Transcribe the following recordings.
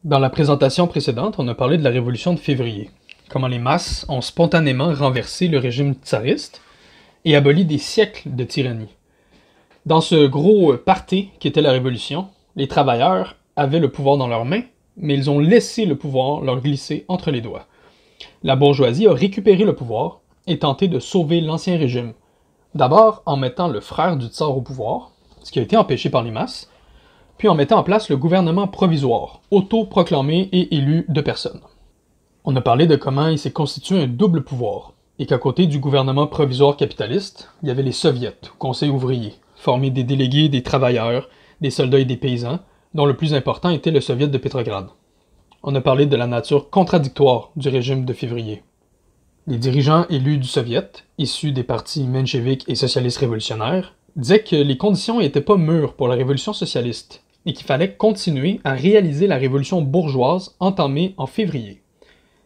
Dans la présentation précédente, on a parlé de la Révolution de février, comment les masses ont spontanément renversé le régime tsariste et aboli des siècles de tyrannie. Dans ce gros party qu'était la Révolution, les travailleurs avaient le pouvoir dans leurs mains, mais ils ont laissé le pouvoir leur glisser entre les doigts. La bourgeoisie a récupéré le pouvoir et tenté de sauver l'ancien régime, d'abord en mettant le frère du tsar au pouvoir, ce qui a été empêché par les masses, puis en mettant en place le gouvernement provisoire, autoproclamé et élu de personnes. On a parlé de comment il s'est constitué un double pouvoir, et qu'à côté du gouvernement provisoire capitaliste, il y avait les soviets, ou conseils ouvriers, formés des délégués, des travailleurs, des soldats et des paysans, dont le plus important était le soviet de Pétrograd. On a parlé de la nature contradictoire du régime de février. Les dirigeants élus du soviet, issus des partis mencheviques et socialistes révolutionnaires, disaient que les conditions n'étaient pas mûres pour la révolution socialiste, et qu'il fallait continuer à réaliser la révolution bourgeoise entamée en février.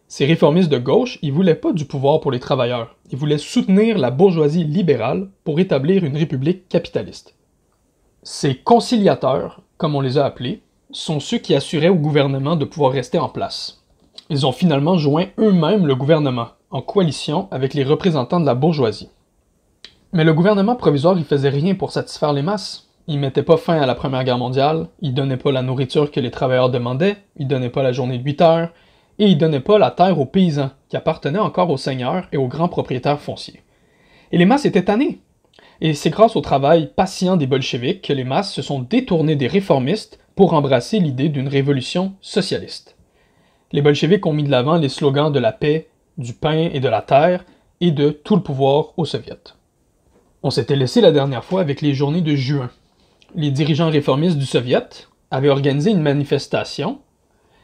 Ces réformistes de gauche, ils voulaient pas du pouvoir pour les travailleurs, ils voulaient soutenir la bourgeoisie libérale pour établir une république capitaliste. Ces conciliateurs, comme on les a appelés, sont ceux qui assuraient au gouvernement de pouvoir rester en place. Ils ont finalement joint eux-mêmes le gouvernement, en coalition avec les représentants de la bourgeoisie. Mais le gouvernement provisoire, il faisait rien pour satisfaire les masses. Il mettait pas fin à la Première Guerre mondiale, il donnait pas la nourriture que les travailleurs demandaient, il donnait pas la journée de 8 heures, et il donnait pas la terre aux paysans, qui appartenaient encore aux seigneurs et aux grands propriétaires fonciers. Et les masses étaient tannées. Et c'est grâce au travail patient des bolcheviks que les masses se sont détournées des réformistes pour embrasser l'idée d'une révolution socialiste. Les bolcheviks ont mis de l'avant les slogans de la paix, du pain et de la terre, et de tout le pouvoir aux soviets. On s'était laissé la dernière fois avec les journées de juin. Les dirigeants réformistes du Soviet avaient organisé une manifestation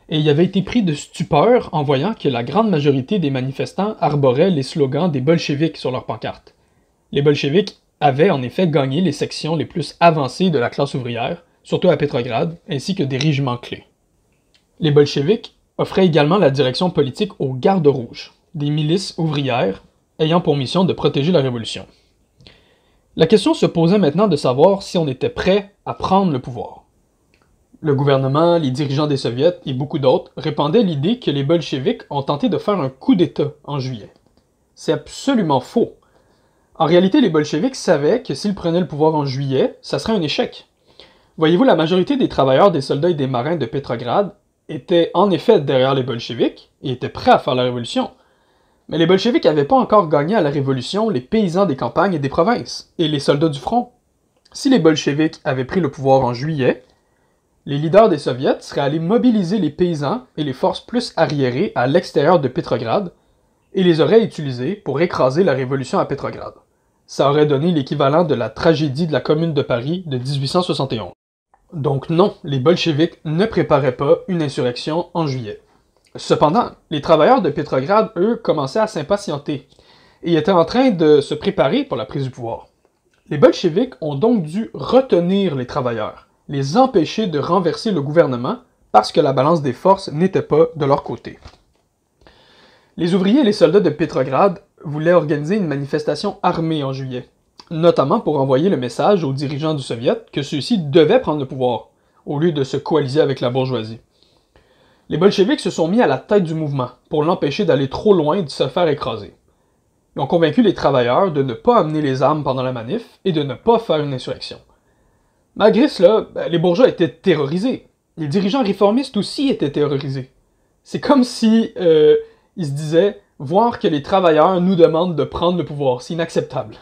et ils avaient été pris de stupeur en voyant que la grande majorité des manifestants arboraient les slogans des bolcheviks sur leurs pancartes. Les bolcheviks avaient en effet gagné les sections les plus avancées de la classe ouvrière, surtout à Pétrograd, ainsi que des régiments clés. Les bolcheviks offraient également la direction politique aux Gardes rouges, des milices ouvrières ayant pour mission de protéger la révolution. La question se posait maintenant de savoir si on était prêt à prendre le pouvoir. Le gouvernement, les dirigeants des soviets et beaucoup d'autres répandaient l'idée que les bolcheviks ont tenté de faire un coup d'État en juillet. C'est absolument faux. En réalité, les bolcheviks savaient que s'ils prenaient le pouvoir en juillet, ça serait un échec. Voyez-vous, la majorité des travailleurs, des soldats et des marins de Pétrograd étaient en effet derrière les bolcheviks et étaient prêts à faire la révolution. Mais les bolcheviks n'avaient pas encore gagné à la révolution les paysans des campagnes et des provinces, et les soldats du front. Si les bolcheviks avaient pris le pouvoir en juillet, les leaders des soviets seraient allés mobiliser les paysans et les forces plus arriérées à l'extérieur de Pétrograd, et les auraient utilisés pour écraser la révolution à Pétrograd. Ça aurait donné l'équivalent de la tragédie de la Commune de Paris de 1871. Donc non, les bolcheviks ne préparaient pas une insurrection en juillet. Cependant, les travailleurs de Pétrograd, eux, commençaient à s'impatienter et étaient en train de se préparer pour la prise du pouvoir. Les bolcheviks ont donc dû retenir les travailleurs, les empêcher de renverser le gouvernement parce que la balance des forces n'était pas de leur côté. Les ouvriers et les soldats de Pétrograd voulaient organiser une manifestation armée en juillet, notamment pour envoyer le message aux dirigeants du Soviet que ceux-ci devaient prendre le pouvoir, au lieu de se coaliser avec la bourgeoisie. Les bolcheviks se sont mis à la tête du mouvement pour l'empêcher d'aller trop loin et de se faire écraser. Ils ont convaincu les travailleurs de ne pas amener les armes pendant la manif et de ne pas faire une insurrection. Malgré cela, les bourgeois étaient terrorisés. Les dirigeants réformistes aussi étaient terrorisés. C'est comme si ils se disaient « Voir que les travailleurs nous demandent de prendre le pouvoir, c'est inacceptable ».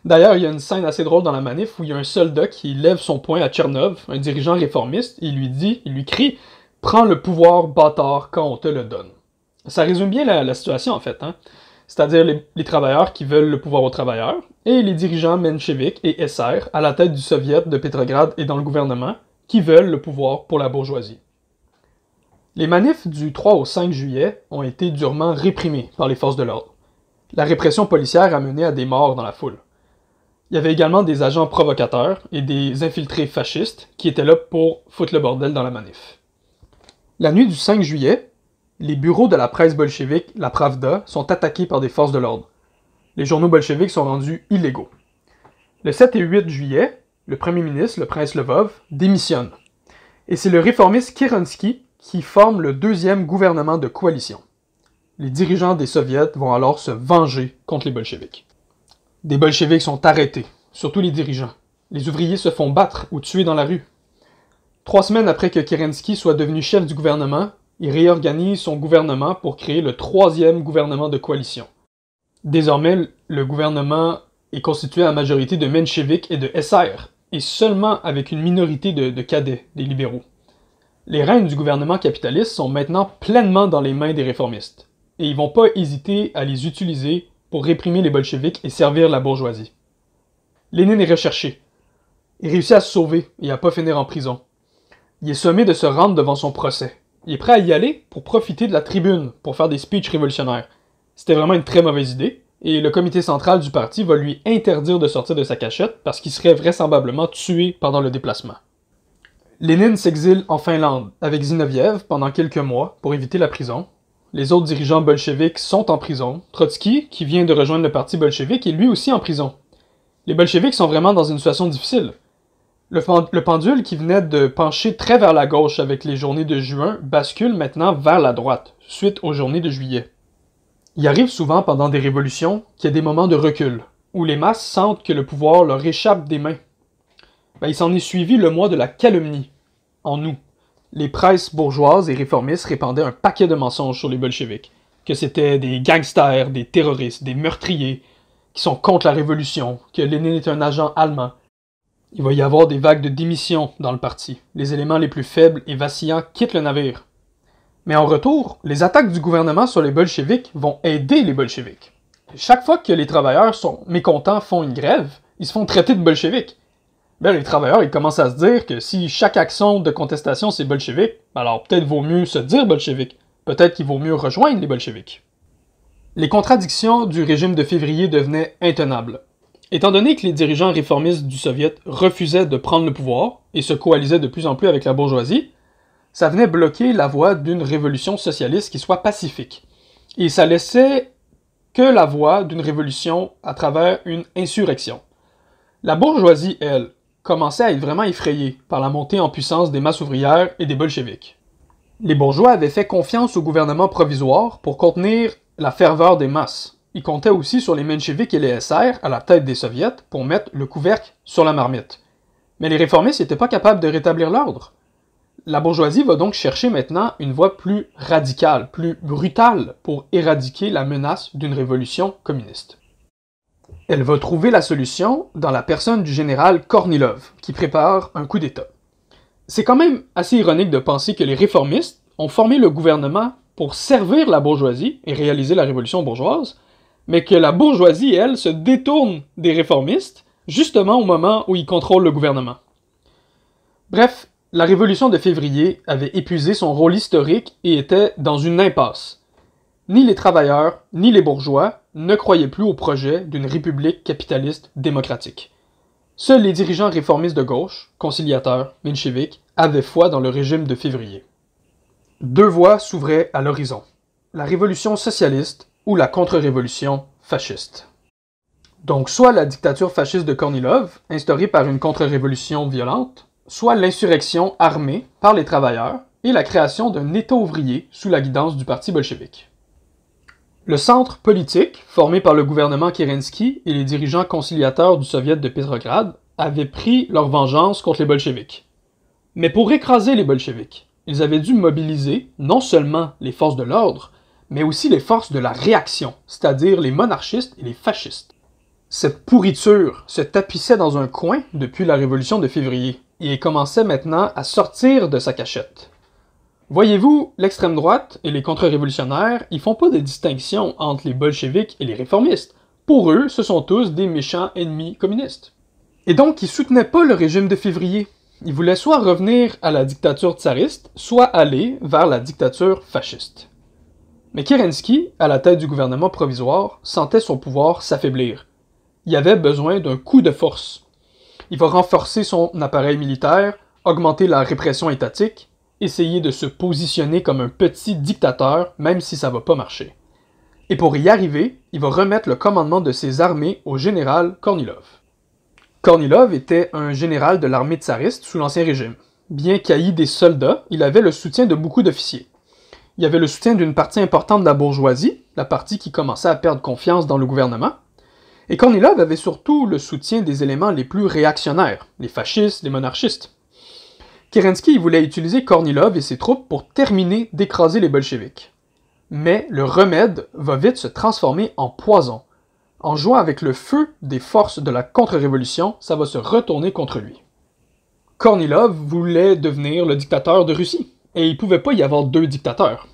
D'ailleurs, il y a une scène assez drôle dans la manif où il y a un soldat qui lève son poing à Tchernov, un dirigeant réformiste, et il lui crie « Prends le pouvoir, bâtard, quand on te le donne ». Ça résume bien la situation en fait, hein? C'est-à-dire les travailleurs qui veulent le pouvoir aux travailleurs, et les dirigeants mencheviks et SR à la tête du Soviet de Pétrograd et dans le gouvernement, qui veulent le pouvoir pour la bourgeoisie. Les manifs du 3 au 5 juillet ont été durement réprimés par les forces de l'ordre. La répression policière a mené à des morts dans la foule. Il y avait également des agents provocateurs et des infiltrés fascistes qui étaient là pour foutre le bordel dans la manif. La nuit du 5 juillet, les bureaux de la presse bolchevique, la Pravda, sont attaqués par des forces de l'ordre. Les journaux bolcheviques sont rendus illégaux. Le 7 et 8 juillet, le premier ministre, le prince Lvov, démissionne. Et c'est le réformiste Kerensky qui forme le deuxième gouvernement de coalition. Les dirigeants des soviets vont alors se venger contre les bolcheviks. Des bolcheviks sont arrêtés, surtout les dirigeants. Les ouvriers se font battre ou tuer dans la rue. 3 semaines après que Kerensky soit devenu chef du gouvernement, il réorganise son gouvernement pour créer le troisième gouvernement de coalition. Désormais, le gouvernement est constitué à majorité de mencheviks et de SR, et seulement avec une minorité de cadets, des libéraux. Les rênes du gouvernement capitaliste sont maintenant pleinement dans les mains des réformistes, et ils vont pas hésiter à les utiliser pour réprimer les bolcheviks et servir la bourgeoisie. Lénine est recherché. Il réussit à se sauver et à pas finir en prison. Il est sommé de se rendre devant son procès. Il est prêt à y aller pour profiter de la tribune, pour faire des speeches révolutionnaires. C'était vraiment une très mauvaise idée, et le comité central du parti va lui interdire de sortir de sa cachette parce qu'il serait vraisemblablement tué pendant le déplacement. Lénine s'exile en Finlande avec Zinoviev pendant quelques mois pour éviter la prison. Les autres dirigeants bolcheviks sont en prison. Trotsky, qui vient de rejoindre le parti bolchevique, est lui aussi en prison. Les bolcheviks sont vraiment dans une situation difficile. Le pendule qui venait de pencher très vers la gauche avec les journées de juin bascule maintenant vers la droite, suite aux journées de juillet. Il arrive souvent pendant des révolutions qu'il y a des moments de recul, où les masses sentent que le pouvoir leur échappe des mains. Il s'en est suivi le mois de la calomnie, en août. Les presses bourgeoises et réformistes répandaient un paquet de mensonges sur les bolcheviks, que c'était des gangsters, des terroristes, des meurtriers, qui sont contre la révolution, que Lénine est un agent allemand. Il va y avoir des vagues de démissions dans le parti. Les éléments les plus faibles et vacillants quittent le navire. Mais en retour, les attaques du gouvernement sur les bolcheviks vont aider les bolcheviks. Chaque fois que les travailleurs sont mécontents, font une grève, ils se font traiter de bolcheviks. Les travailleurs, ils commencent à se dire que si chaque action de contestation c'est bolchevique, alors peut-être vaut mieux se dire bolchevique. Peut-être qu'il vaut mieux rejoindre les bolcheviks. Les contradictions du régime de février devenaient intenables. Étant donné que les dirigeants réformistes du Soviet refusaient de prendre le pouvoir et se coalisaient de plus en plus avec la bourgeoisie, ça venait bloquer la voie d'une révolution socialiste qui soit pacifique. Et ça laissait que la voie d'une révolution à travers une insurrection. La bourgeoisie, elle, commençait à être vraiment effrayée par la montée en puissance des masses ouvrières et des bolcheviks. Les bourgeois avaient fait confiance au gouvernement provisoire pour contenir la ferveur des masses. Ils comptaient aussi sur les mencheviks et les SR à la tête des soviets pour mettre le couvercle sur la marmite. Mais les réformistes n'étaient pas capables de rétablir l'ordre. La bourgeoisie va donc chercher maintenant une voie plus radicale, plus brutale pour éradiquer la menace d'une révolution communiste. Elle va trouver la solution dans la personne du général Kornilov, qui prépare un coup d'État. C'est quand même assez ironique de penser que les réformistes ont formé le gouvernement pour servir la bourgeoisie et réaliser la révolution bourgeoise, mais que la bourgeoisie, elle, se détourne des réformistes, justement au moment où ils contrôlent le gouvernement. Bref, la révolution de février avait épuisé son rôle historique et était dans une impasse. Ni les travailleurs, ni les bourgeois ne croyaient plus au projet d'une république capitaliste démocratique. Seuls les dirigeants réformistes de gauche, conciliateurs, mencheviks, avaient foi dans le régime de février. 2 voies s'ouvraient à l'horizon, la révolution socialiste ou la contre-révolution fasciste. Donc soit la dictature fasciste de Kornilov, instaurée par une contre-révolution violente, soit l'insurrection armée par les travailleurs et la création d'un État ouvrier sous la guidance du parti bolchevique. Le centre politique, formé par le gouvernement Kerensky et les dirigeants conciliateurs du Soviet de Pétrograd, avait pris leur vengeance contre les bolcheviks. Mais pour écraser les bolcheviks, ils avaient dû mobiliser non seulement les forces de l'ordre, mais aussi les forces de la réaction, c'est-à-dire les monarchistes et les fascistes. Cette pourriture se tapissait dans un coin depuis la révolution de février, et commençait maintenant à sortir de sa cachette. Voyez-vous, l'extrême droite et les contre-révolutionnaires, ils font pas de distinction entre les bolcheviks et les réformistes. Pour eux, ce sont tous des méchants ennemis communistes. Et donc, ils soutenaient pas le régime de février. Ils voulaient soit revenir à la dictature tsariste, soit aller vers la dictature fasciste. Mais Kerensky, à la tête du gouvernement provisoire, sentait son pouvoir s'affaiblir. Il avait besoin d'un coup de force. Il va renforcer son appareil militaire, augmenter la répression étatique, essayer de se positionner comme un petit dictateur, même si ça va pas marcher. Et pour y arriver, il va remettre le commandement de ses armées au général Kornilov. Kornilov était un général de l'armée tsariste sous l'Ancien Régime. bien qu'haï des soldats, il avait le soutien de beaucoup d'officiers. Il y avait le soutien d'une partie importante de la bourgeoisie, la partie qui commençait à perdre confiance dans le gouvernement, et Kornilov avait surtout le soutien des éléments les plus réactionnaires, les fascistes, les monarchistes. Kerensky voulait utiliser Kornilov et ses troupes pour terminer d'écraser les bolcheviks. Mais le remède va vite se transformer en poison. En jouant avec le feu des forces de la contre-révolution, ça va se retourner contre lui. Kornilov voulait devenir le dictateur de Russie, et il ne pouvait pas y avoir deux dictateurs.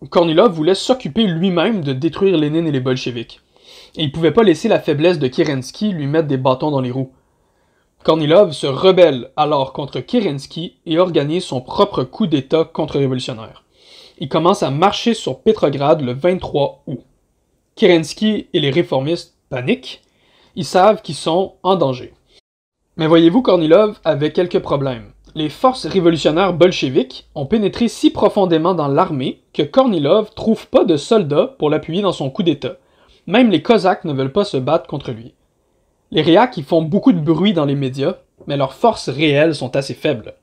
Kornilov voulait s'occuper lui-même de détruire Lénine et les bolcheviks, et il ne pouvait pas laisser la faiblesse de Kerensky lui mettre des bâtons dans les roues. Kornilov se rebelle alors contre Kerensky et organise son propre coup d'État contre-révolutionnaire. Il commence à marcher sur Petrograd le 23 août. Kerensky et les réformistes paniquent, ils savent qu'ils sont en danger. Mais voyez-vous, Kornilov avait quelques problèmes. Les forces révolutionnaires bolcheviques ont pénétré si profondément dans l'armée que Kornilov trouve pas de soldats pour l'appuyer dans son coup d'État. Même les Cosaques ne veulent pas se battre contre lui. Les réacs, ils font beaucoup de bruit dans les médias, mais leurs forces réelles sont assez faibles.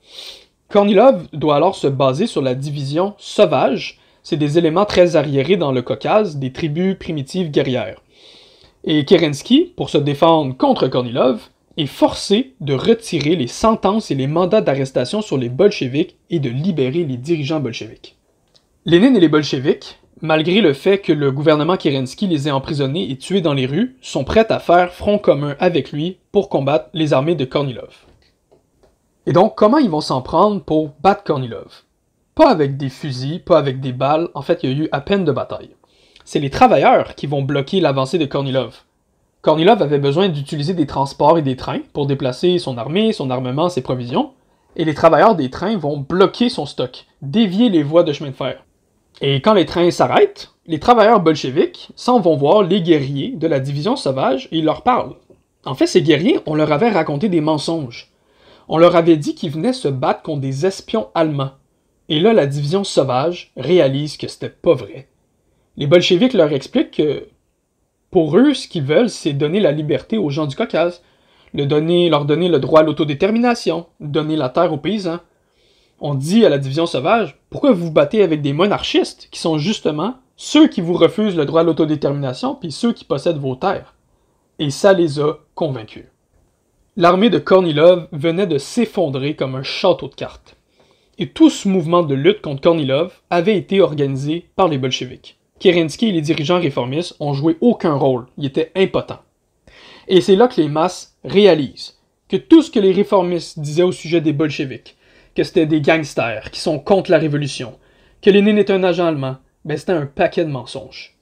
Kornilov doit alors se baser sur la division sauvage. C'est des éléments très arriérés dans le Caucase, des tribus primitives guerrières. Et Kerensky, pour se défendre contre Kornilov, est forcé de retirer les sentences et les mandats d'arrestation sur les bolcheviks et de libérer les dirigeants bolcheviks. Lénine et les bolcheviks, malgré le fait que le gouvernement Kerensky les ait emprisonnés et tués dans les rues, sont prêts à faire front commun avec lui pour combattre les armées de Kornilov. Et donc, comment ils vont s'en prendre pour battre Kornilov? Pas avec des fusils, pas avec des balles, en fait, il y a eu à peine de bataille. C'est les travailleurs qui vont bloquer l'avancée de Kornilov. Kornilov avait besoin d'utiliser des transports et des trains pour déplacer son armée, son armement, ses provisions, et les travailleurs des trains vont bloquer son stock, dévier les voies de chemin de fer. Et quand les trains s'arrêtent, les travailleurs bolcheviks s'en vont voir les guerriers de la division sauvage et ils leur parlent. En fait, ces guerriers, on leur avait raconté des mensonges. On leur avait dit qu'ils venaient se battre contre des espions allemands. Et là, la division sauvage réalise que c'était pas vrai. Les bolcheviks leur expliquent que, pour eux, ce qu'ils veulent, c'est donner la liberté aux gens du Caucase, leur donner le droit à l'autodétermination, donner la terre aux paysans. On dit à la division sauvage, pourquoi vous vous battez avec des monarchistes, qui sont justement ceux qui vous refusent le droit à l'autodétermination, puis ceux qui possèdent vos terres. Et ça les a convaincus. L'armée de Kornilov venait de s'effondrer comme un château de cartes. Et tout ce mouvement de lutte contre Kornilov avait été organisé par les bolcheviks. Kerensky et les dirigeants réformistes ont joué aucun rôle, ils étaient impotents. Et c'est là que les masses réalisent que tout ce que les réformistes disaient au sujet des bolcheviks, que c'était des gangsters qui sont contre la révolution, que Lénine est un agent allemand, ben c'était un paquet de mensonges.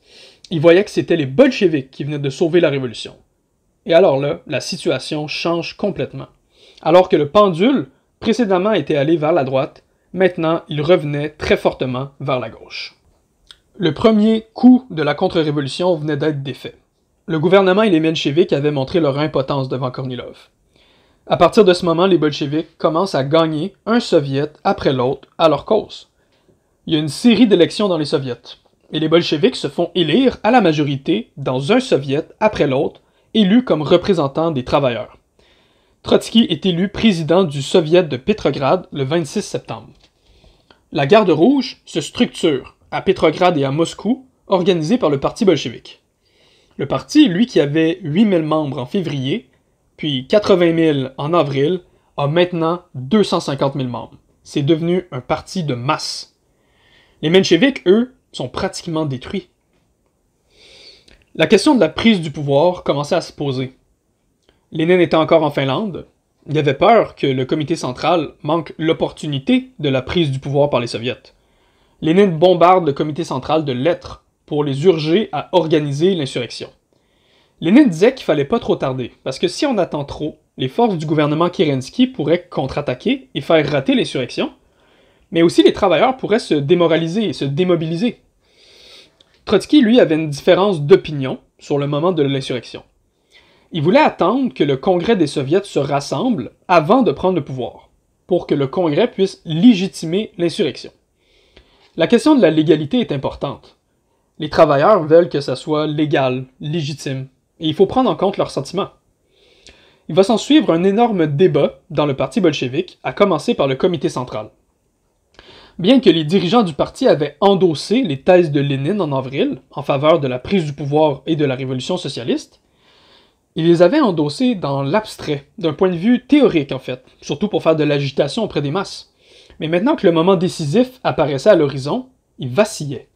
Ils voyaient que c'était les bolcheviks qui venaient de sauver la révolution. Et alors là, la situation change complètement. Alors que le pendule précédemment était allé vers la droite, maintenant il revenait très fortement vers la gauche. Le premier coup de la contre-révolution venait d'être défait. Le gouvernement et les mencheviks avaient montré leur impotence devant Kornilov. À partir de ce moment, les bolcheviks commencent à gagner un soviet après l'autre à leur cause. Il y a une série d'élections dans les soviets, et les bolcheviks se font élire à la majorité dans un soviet après l'autre, élus comme représentants des travailleurs. Trotsky est élu président du soviet de Petrograd le 26 septembre. La Garde rouge se structure à Petrograd et à Moscou, organisée par le parti bolchevique. Le parti, lui qui avait 8000 membres en février, puis 80 000 en avril, a maintenant 250 000 membres. C'est devenu un parti de masse. Les mencheviks, eux, sont pratiquement détruits. La question de la prise du pouvoir commençait à se poser. Lénine était encore en Finlande. Il avait peur que le comité central manque l'opportunité de la prise du pouvoir par les soviets. Lénine bombarde le comité central de lettres pour les urger à organiser l'insurrection. Lénine disait qu'il fallait pas trop tarder, parce que si on attend trop, les forces du gouvernement Kerensky pourraient contre-attaquer et faire rater l'insurrection, mais aussi les travailleurs pourraient se démoraliser et se démobiliser. Trotsky, lui, avait une différence d'opinion sur le moment de l'insurrection. Il voulait attendre que le congrès des soviets se rassemble avant de prendre le pouvoir, pour que le congrès puisse légitimer l'insurrection. La question de la légalité est importante. Les travailleurs veulent que ça soit légal, légitime, et il faut prendre en compte leurs sentiments. Il va s'en suivre un énorme débat dans le parti bolchevique, à commencer par le comité central. Bien que les dirigeants du parti avaient endossé les thèses de Lénine en avril, en faveur de la prise du pouvoir et de la révolution socialiste, ils les avaient endossés dans l'abstrait, d'un point de vue théorique en fait, surtout pour faire de l'agitation auprès des masses. Mais maintenant que le moment décisif apparaissait à l'horizon, ils vacillaient.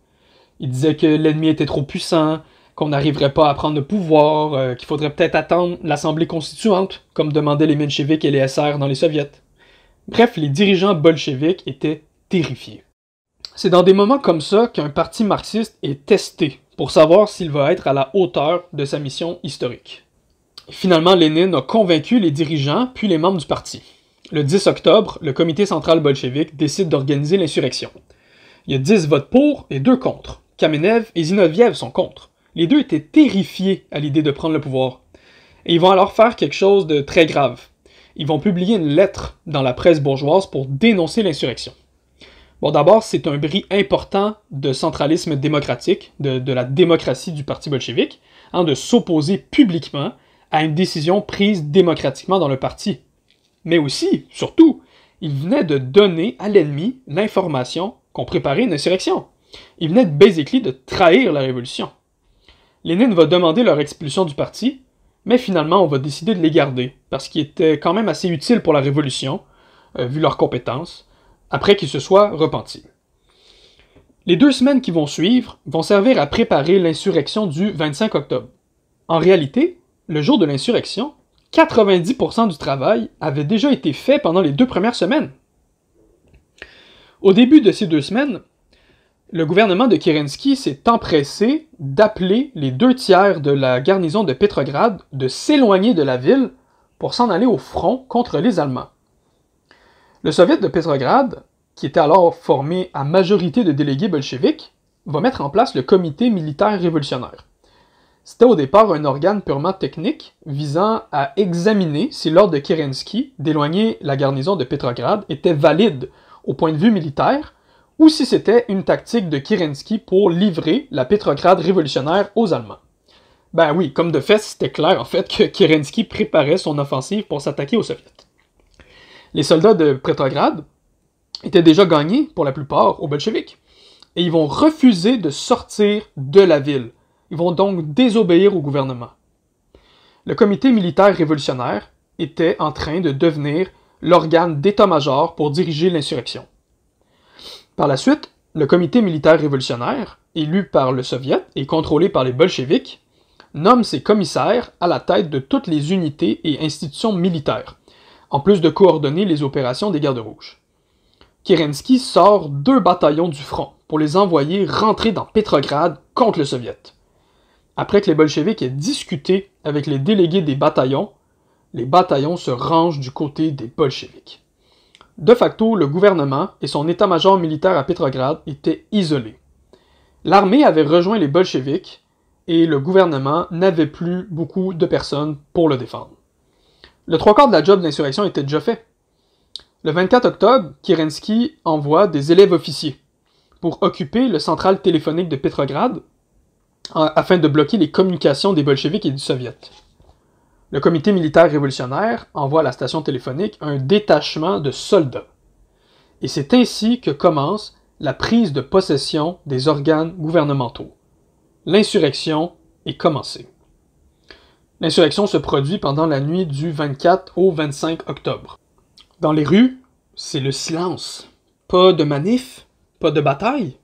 Ils disaient que l'ennemi était trop puissant, qu'on n'arriverait pas à prendre le pouvoir, qu'il faudrait peut-être attendre l'Assemblée constituante, comme demandaient les mencheviks et les SR dans les soviets. Bref, les dirigeants bolcheviks étaient terrifiés. C'est dans des moments comme ça qu'un parti marxiste est testé pour savoir s'il va être à la hauteur de sa mission historique. Finalement, Lénine a convaincu les dirigeants puis les membres du parti. Le 10 octobre, le comité central bolchevique décide d'organiser l'insurrection. Il y a 10 votes pour et 2 contre. Kamenev et Zinoviev sont contre. Les deux étaient terrifiés à l'idée de prendre le pouvoir. Et ils vont alors faire quelque chose de très grave. Ils vont publier une lettre dans la presse bourgeoise pour dénoncer l'insurrection. Bon, d'abord, c'est un bris important de centralisme démocratique, de la démocratie du parti bolchevique, de s'opposer publiquement à une décision prise démocratiquement dans le parti. Mais aussi, surtout, ils venaient de donner à l'ennemi l'information qu'on préparait une insurrection. Ils venaient basically de trahir la révolution. Lénine va demander leur expulsion du parti, mais finalement on va décider de les garder, parce qu'ils étaient quand même assez utiles pour la révolution, vu leurs compétences, après qu'ils se soient repentis. Les 2 semaines qui vont suivre vont servir à préparer l'insurrection du 25 octobre. En réalité, le jour de l'insurrection, 90% du travail avait déjà été fait pendant les 2 premières semaines. Au début de ces 2 semaines, le gouvernement de Kerensky s'est empressé d'appeler les 2 tiers de la garnison de Petrograd de s'éloigner de la ville pour s'en aller au front contre les Allemands. Le soviet de Petrograd, qui était alors formé à majorité de délégués bolcheviques, va mettre en place le comité militaire révolutionnaire. C'était au départ un organe purement technique visant à examiner si l'ordre de Kerensky d'éloigner la garnison de Petrograd était valide au point de vue militaire ou si c'était une tactique de Kerensky pour livrer la Petrograd révolutionnaire aux Allemands. Ben oui, comme de fait, c'était clair en fait que Kerensky préparait son offensive pour s'attaquer aux soviets. Les soldats de Petrograd étaient déjà gagnés pour la plupart aux bolcheviks et ils vont refuser de sortir de la ville. Ils vont donc désobéir au gouvernement. Le comité militaire révolutionnaire était en train de devenir l'organe d'état-major pour diriger l'insurrection. Par la suite, le comité militaire révolutionnaire, élu par le soviet et contrôlé par les bolcheviks, nomme ses commissaires à la tête de toutes les unités et institutions militaires, en plus de coordonner les opérations des gardes rouges. Kerensky sort 2 bataillons du front pour les envoyer rentrer dans Petrograd contre le soviet. Après que les bolcheviks aient discuté avec les délégués des bataillons se rangent du côté des bolcheviks. De facto, le gouvernement et son état-major militaire à Petrograd étaient isolés. L'armée avait rejoint les bolcheviks et le gouvernement n'avait plus beaucoup de personnes pour le défendre. Le 3/4 de la job d'insurrection était déjà fait. Le 24 octobre, Kerensky envoie des élèves officiers pour occuper le central téléphonique de Petrograd afin de bloquer les communications des bolcheviks et du soviet. Le comité militaire révolutionnaire envoie à la station téléphonique un détachement de soldats. Et c'est ainsi que commence la prise de possession des organes gouvernementaux. L'insurrection est commencée. L'insurrection se produit pendant la nuit du 24 au 25 octobre. Dans les rues, c'est le silence. Pas de manif, pas de bataille.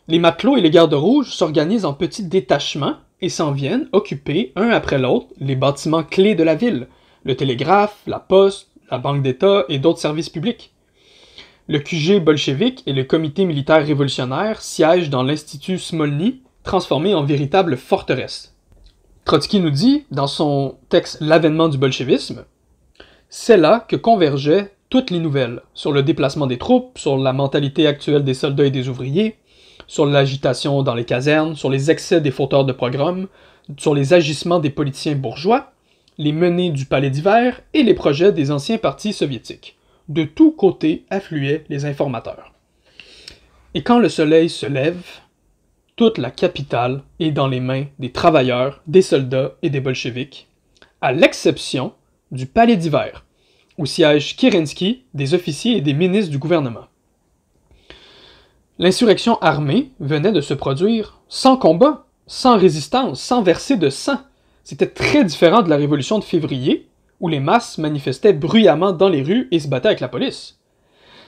Les matelots et les gardes rouges s'organisent en petits détachements et s'en viennent occuper, un après l'autre, les bâtiments clés de la ville, le télégraphe, la poste, la banque d'État et d'autres services publics. Le QG bolchevique et le comité militaire révolutionnaire siègent dans l'Institut Smolny, transformé en véritable forteresse. Trotsky nous dit, dans son texte L'avènement du bolchevisme, c'est là que convergeaient toutes les nouvelles, sur le déplacement des troupes, sur la mentalité actuelle des soldats et des ouvriers, sur l'agitation dans les casernes, sur les excès des fauteurs de programmes, sur les agissements des politiciens bourgeois, les menées du palais d'hiver et les projets des anciens partis soviétiques. De tous côtés affluaient les informateurs. Et quand le soleil se lève, toute la capitale est dans les mains des travailleurs, des soldats et des bolcheviks, à l'exception du palais d'hiver, où siègent Kerensky, des officiers et des ministres du gouvernement. L'insurrection armée venait de se produire sans combat, sans résistance, sans verser de sang. C'était très différent de la révolution de février, où les masses manifestaient bruyamment dans les rues et se battaient avec la police.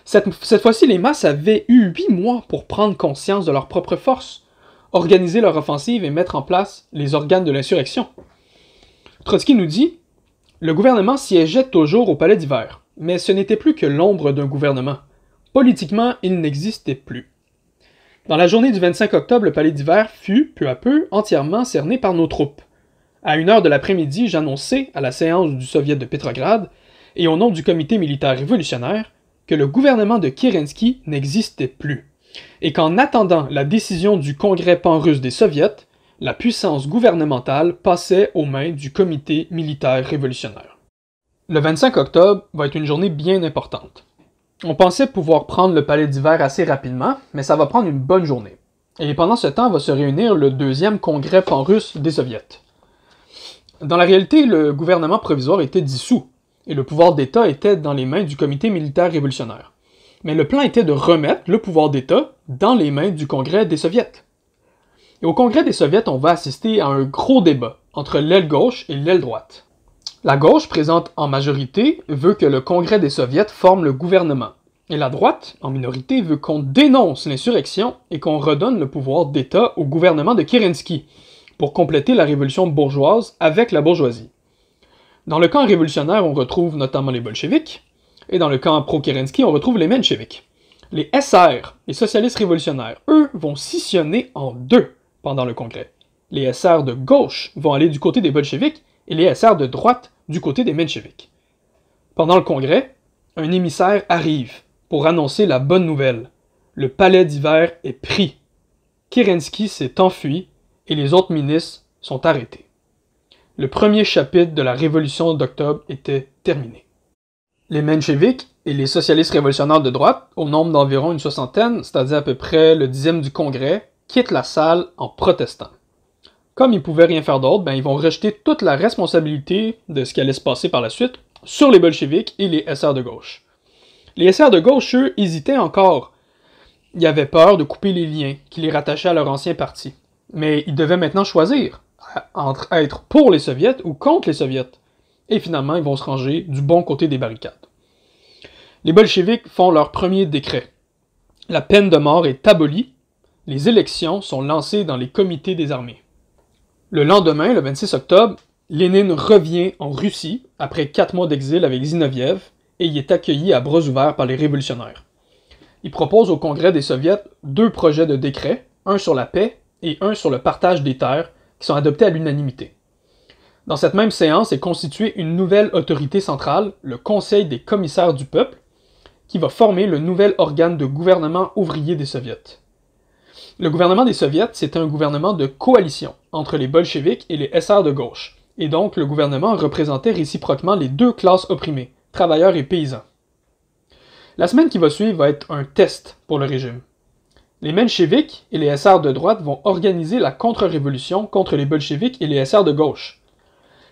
Cette fois-ci, les masses avaient eu 8 mois pour prendre conscience de leur propre force, organiser leur offensive et mettre en place les organes de l'insurrection. Trotsky nous dit « Le gouvernement siégeait toujours au palais d'hiver, mais ce n'était plus que l'ombre d'un gouvernement. Politiquement, il n'existait plus. » Dans la journée du 25 octobre, le palais d'hiver fut, peu à peu, entièrement cerné par nos troupes. À 1h de l'après-midi, j'annonçai à la séance du Soviet de Pétrograd, et au nom du comité militaire révolutionnaire, que le gouvernement de Kerensky n'existait plus, et qu'en attendant la décision du congrès pan-russe des soviets, la puissance gouvernementale passait aux mains du comité militaire révolutionnaire. Le 25 octobre va être une journée bien importante. On pensait pouvoir prendre le palais d'hiver assez rapidement, mais ça va prendre une bonne journée. Et pendant ce temps va se réunir le deuxième congrès pan-russe des soviets. Dans la réalité, le gouvernement provisoire était dissous, et le pouvoir d'État était dans les mains du comité militaire révolutionnaire. Mais le plan était de remettre le pouvoir d'État dans les mains du congrès des soviets. Et au congrès des soviets, on va assister à un gros débat entre l'aile gauche et l'aile droite. La gauche, présente en majorité, veut que le congrès des soviets forme le gouvernement. Et la droite, en minorité, veut qu'on dénonce l'insurrection et qu'on redonne le pouvoir d'État au gouvernement de Kerensky, pour compléter la révolution bourgeoise avec la bourgeoisie. Dans le camp révolutionnaire, on retrouve notamment les bolcheviks, et dans le camp pro-Kerensky, on retrouve les mencheviks. Les SR, les socialistes révolutionnaires, eux, vont scissionner en deux pendant le congrès. Les SR de gauche vont aller du côté des bolcheviks, et les SR de droite du côté des mencheviks. Pendant le congrès, un émissaire arrive pour annoncer la bonne nouvelle. Le palais d'hiver est pris. Kerensky s'est enfui, et les autres ministres sont arrêtés. Le premier chapitre de la révolution d'octobre était terminé. Les mencheviks et les socialistes révolutionnaires de droite, au nombre d'environ une soixantaine, c'est-à-dire à peu près le 10e du congrès, quittent la salle en protestant. Comme ils ne pouvaient rien faire d'autre, ils vont rejeter toute la responsabilité de ce qui allait se passer par la suite sur les bolcheviks et les SR de gauche. Les SR de gauche, eux, hésitaient encore. Ils avaient peur de couper les liens qui les rattachaient à leur ancien parti. Mais ils devaient maintenant choisir entre être pour les soviets ou contre les soviets. Et finalement, ils vont se ranger du bon côté des barricades. Les bolcheviks font leur premier décret. La peine de mort est abolie. Les élections sont lancées dans les comités des armées. Le lendemain, le 26 octobre, Lénine revient en Russie après 4 mois d'exil avec Zinoviev et y est accueilli à bras ouverts par les révolutionnaires. Il propose au congrès des soviets 2 projets de décret, un sur la paix et un sur le partage des terres, qui sont adoptés à l'unanimité. Dans cette même séance est constituée une nouvelle autorité centrale, le Conseil des commissaires du peuple, qui va former le nouvel organe de gouvernement ouvrier des soviets. Le gouvernement des soviets, c'est un gouvernement de coalition entre les bolcheviks et les SR de gauche, et donc le gouvernement représentait réciproquement les 2 classes opprimées, travailleurs et paysans. La semaine qui va suivre va être un test pour le régime. Les mencheviks et les SR de droite vont organiser la contre-révolution contre les bolcheviks et les SR de gauche.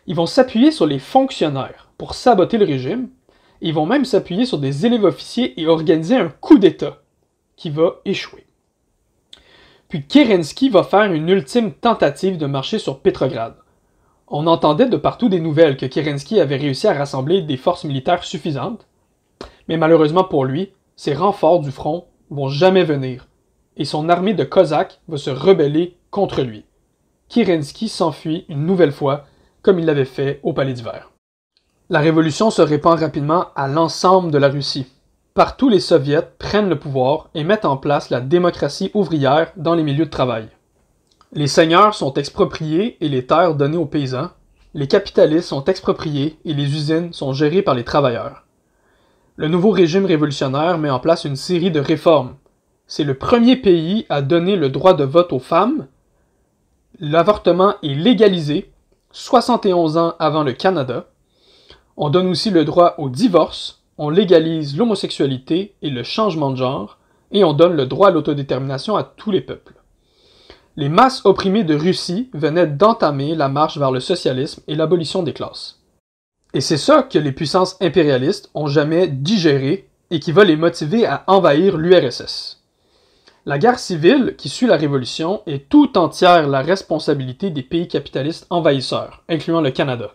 Ils vont s'appuyer sur les fonctionnaires pour saboter le régime, et ils vont même s'appuyer sur des élèves officiers et organiser un coup d'État qui va échouer. Puis Kerensky va faire une ultime tentative de marcher sur Pétrograd. On entendait de partout des nouvelles que Kerensky avait réussi à rassembler des forces militaires suffisantes, mais malheureusement pour lui, ses renforts du front vont jamais venir, et son armée de Cosaques va se rebeller contre lui. Kerensky s'enfuit une nouvelle fois, comme il l'avait fait au Palais d'hiver. La révolution se répand rapidement à l'ensemble de la Russie. Partout, les soviets prennent le pouvoir et mettent en place la démocratie ouvrière dans les milieux de travail. Les seigneurs sont expropriés et les terres données aux paysans. Les capitalistes sont expropriés et les usines sont gérées par les travailleurs. Le nouveau régime révolutionnaire met en place une série de réformes. C'est le premier pays à donner le droit de vote aux femmes. L'avortement est légalisé 71 ans avant le Canada. On donne aussi le droit au divorce, on légalise l'homosexualité et le changement de genre, et on donne le droit à l'autodétermination à tous les peuples. Les masses opprimées de Russie venaient d'entamer la marche vers le socialisme et l'abolition des classes. Et c'est ça que les puissances impérialistes ont jamais digéré et qui va les motiver à envahir l'URSS. La guerre civile qui suit la Révolution est tout entière la responsabilité des pays capitalistes envahisseurs, incluant le Canada.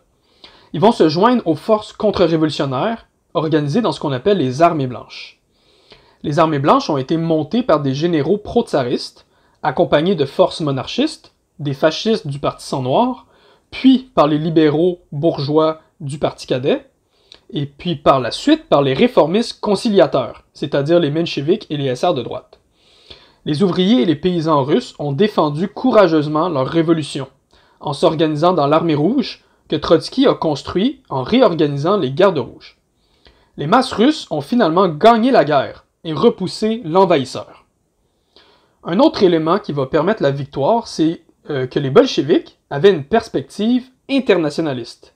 Ils vont se joindre aux forces contre-révolutionnaires organisées dans ce qu'on appelle les armées blanches. Les armées blanches ont été montées par des généraux pro-tsaristes, accompagnés de forces monarchistes, des fascistes du Parti sang noir, puis par les libéraux bourgeois du Parti cadet, et puis par la suite par les réformistes conciliateurs, c'est-à-dire les mencheviks et les SR de droite. Les ouvriers et les paysans russes ont défendu courageusement leur révolution, en s'organisant dans l'armée rouge que Trotsky a construit en réorganisant les gardes rouges. Les masses russes ont finalement gagné la guerre et repoussé l'envahisseur. Un autre élément qui va permettre la victoire, c'est que les bolcheviks avaient une perspective internationaliste.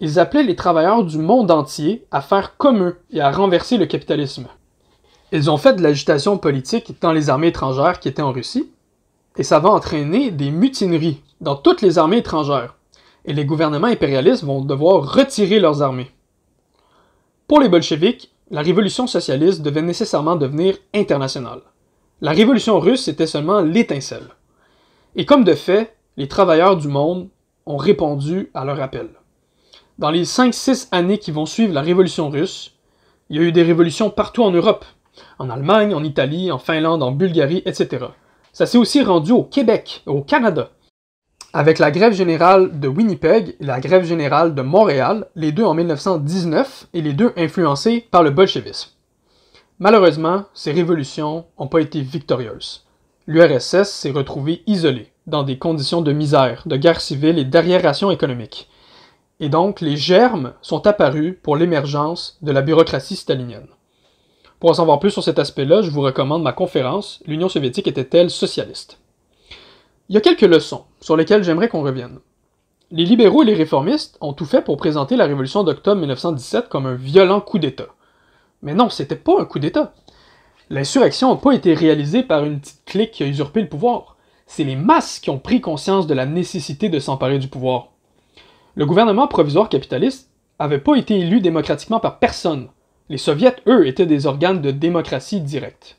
Ils appelaient les travailleurs du monde entier à faire comme eux et à renverser le capitalisme. Ils ont fait de l'agitation politique dans les armées étrangères qui étaient en Russie, et ça va entraîner des mutineries dans toutes les armées étrangères, et les gouvernements impérialistes vont devoir retirer leurs armées. Pour les bolcheviks, la révolution socialiste devait nécessairement devenir internationale. La révolution russe était seulement l'étincelle. Et comme de fait, les travailleurs du monde ont répondu à leur appel. Dans les 5-6 années qui vont suivre la révolution russe, il y a eu des révolutions partout en Europe, en Allemagne, en Italie, en Finlande, en Bulgarie, etc. Ça s'est aussi rendu au Québec, au Canada. Avec la grève générale de Winnipeg et la grève générale de Montréal, les deux en 1919 et les deux influencés par le bolchevisme. Malheureusement, ces révolutions n'ont pas été victorieuses. L'URSS s'est retrouvée isolée, dans des conditions de misère, de guerre civile et d'arriération économique. Et donc, les germes sont apparus pour l'émergence de la bureaucratie stalinienne. Pour en savoir plus sur cet aspect-là, je vous recommande ma conférence « L'Union soviétique était-elle socialiste ?» Il y a quelques leçons sur lesquelles j'aimerais qu'on revienne. Les libéraux et les réformistes ont tout fait pour présenter la révolution d'octobre 1917 comme un violent coup d'État. Mais non, c'était pas un coup d'État. L'insurrection n'a pas été réalisée par une petite clique qui a usurpé le pouvoir. C'est les masses qui ont pris conscience de la nécessité de s'emparer du pouvoir. Le gouvernement provisoire capitaliste n'avait pas été élu démocratiquement par personne. Les soviets, eux, étaient des organes de démocratie directe.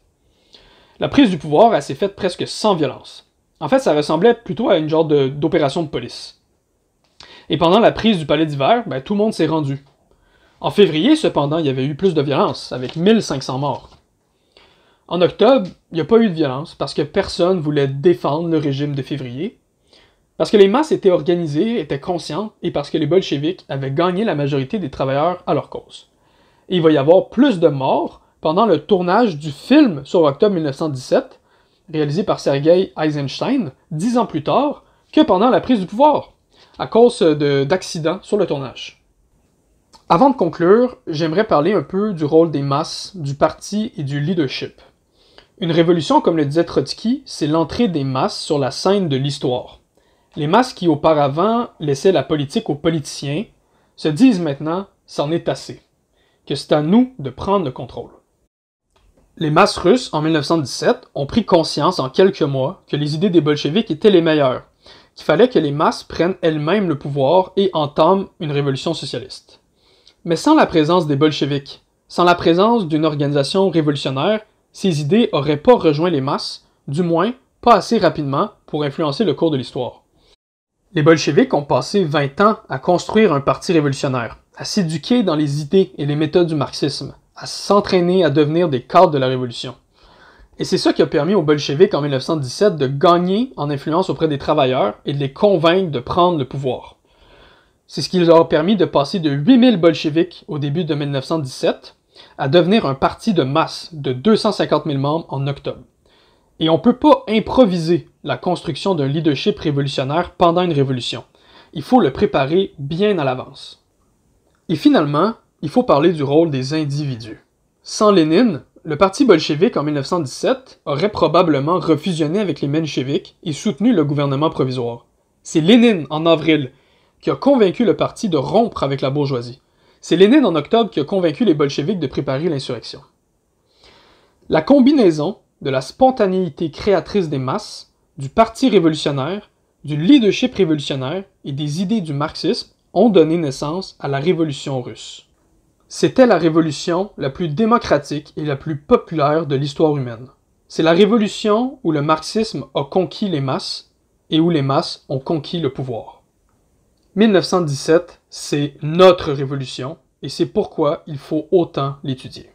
La prise du pouvoir, elle s'est faite presque sans violence. En fait, ça ressemblait plutôt à une genre d'opération de police. Et pendant la prise du palais d'hiver, tout le monde s'est rendu. En février, cependant, il y avait eu plus de violence, avec 1500 morts. En octobre, il n'y a pas eu de violence, parce que personne ne voulait défendre le régime de février, parce que les masses étaient organisées, étaient conscientes, et parce que les bolcheviks avaient gagné la majorité des travailleurs à leur cause. Et il va y avoir plus de morts pendant le tournage du film sur octobre 1917, réalisé par Sergei Eisenstein, 10 ans plus tard, que pendant la prise du pouvoir, à cause d'accidents sur le tournage. Avant de conclure, j'aimerais parler un peu du rôle des masses, du parti et du leadership. Une révolution, comme le disait Trotsky, c'est l'entrée des masses sur la scène de l'histoire. Les masses qui auparavant laissaient la politique aux politiciens se disent maintenant « c'en est assez », que c'est à nous de prendre le contrôle. Les masses russes, en 1917, ont pris conscience en quelques mois que les idées des bolcheviks étaient les meilleures, qu'il fallait que les masses prennent elles-mêmes le pouvoir et entament une révolution socialiste. Mais sans la présence des bolcheviks, sans la présence d'une organisation révolutionnaire, ces idées n'auraient pas rejoint les masses, du moins pas assez rapidement pour influencer le cours de l'histoire. Les bolcheviks ont passé 20 ans à construire un parti révolutionnaire, à s'éduquer dans les idées et les méthodes du marxisme, à s'entraîner à devenir des cadres de la révolution. Et c'est ça qui a permis aux bolcheviks en 1917 de gagner en influence auprès des travailleurs et de les convaincre de prendre le pouvoir. C'est ce qui leur a permis de passer de 8000 bolcheviks au début de 1917 à devenir un parti de masse de 250 000 membres en octobre. Et on ne peut pas improviser la construction d'un leadership révolutionnaire pendant une révolution. Il faut le préparer bien à l'avance. Et finalement, il faut parler du rôle des individus. Sans Lénine, le parti bolchevique en 1917 aurait probablement refusionné avec les mencheviks et soutenu le gouvernement provisoire. C'est Lénine, en avril, qui a convaincu le parti de rompre avec la bourgeoisie. C'est Lénine, en octobre, qui a convaincu les bolcheviks de préparer l'insurrection. La combinaison de la spontanéité créatrice des masses, du parti révolutionnaire, du leadership révolutionnaire et des idées du marxisme ont donné naissance à la Révolution russe. C'était la révolution la plus démocratique et la plus populaire de l'histoire humaine. C'est la révolution où le marxisme a conquis les masses et où les masses ont conquis le pouvoir. 1917, c'est notre révolution et c'est pourquoi il faut autant l'étudier.